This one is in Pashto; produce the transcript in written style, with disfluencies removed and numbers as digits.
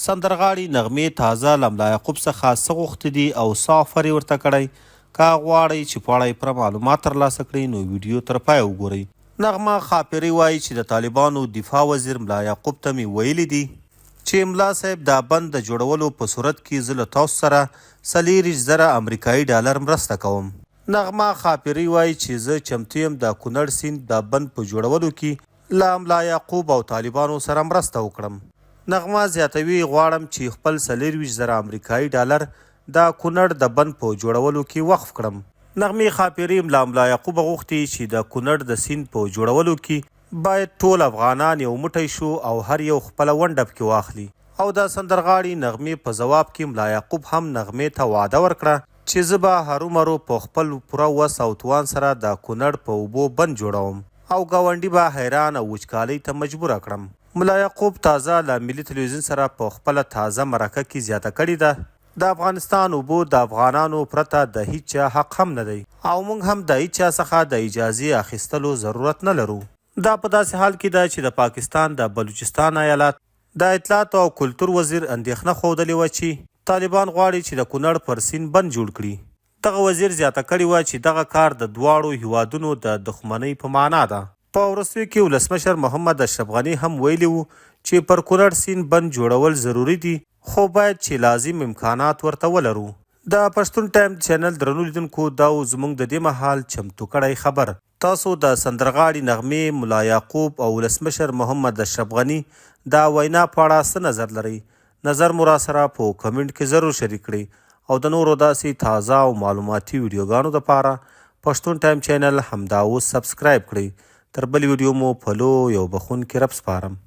سندرغاړي نغمې تازه له ملا یعقوب څخه څه غوښتي دي او څه افر یې ورته کړی. که غواړئ چې په اړه یې پوره معلومات ترلاسه کړئ نو ویډیو تر پایه وګورئ. نغمه خاپري وایي چې د طالبانو دفاع وزیر ملا یعقوب ته مې ویلي دي چې ملا صاحب دا بند د جوړولو په صورت کې زه له تاسو سره 40,000 امریکایي ډالر مرسته کوم. نغمه خاپري وایي چې زه چمتو یم د کونړ سیند د بند په جوړولو کې له ملا یعقوب او طالبانو سره مرسته وکړم. نغمه زیاتوي غواړم چې خپل 40,000 امریکایي ډالر د کونړ د بند په جوړولو کې وقف کړم. نغمې خاپري ملا یعقوب غوښتي چې د کونړ د سیند په جوړولو کې باید ټول افغانان یو موټی شو او هر یو خپله ونډه پکې واخلي. او د سندرغاړي نغمې په ځواب کې ملا یعقوب هم نغمې ته وعده ورکړه چې زه به هرومرو په خپل پوره وس او توان سره د کونړ په اوبو بند جوړوم او ګاونډي به حیران او وچکالۍ ته مجبوره کړم. ملا یعقوب تازه له ملي تلویزیون سره په خپله تازه مرکه کې زیاته کړې ده د افغانستان اوبو د افغانانو پرته د هیچ چا حق هم نه دی او موږ هم د هیچ چا څخه د اجازې اخیستلو ضرورت نه لرو. دا په داسې حال کې ده چې د پاکستان د بلوچستان ایالت د اطلاعات او کلتور وزیر اندېښنه ښودلې وه چې طالبان غواړي چې د کونړ پر سیند بند جوړ کړي. دغه وزیر زیاته کړې وه چې دغه کار د دواړو هیوادونو د دښمنۍ په معنا ده. په وروستیو کې ولسمشر محمد اشرف غني هم ویلي وو چې پر کونړ سیند بند جوړول ضروري دي خو باید چې لازم امکانات ورته ولرو. د پښتون ټایم چینل درنو لیدونکو دا زموږ د دې مهال چمتو کړی خبر. تاسو د سندرغاړي نغمې ملا یعقوب او ولسمشر محمد اشرف غني دا وینا په اړه څه نظر لرئ؟ نظر مو راسره په کمنټ کې ضرور شریک کړئ او د نورو داسې تازه او معلوماتي ویډیوګانو دپاره پښتون ټایم چینل همدا اوس سبسکرایب کړئ. تر بل ویډیو مو په لوی او بخښونکي رب سپارم.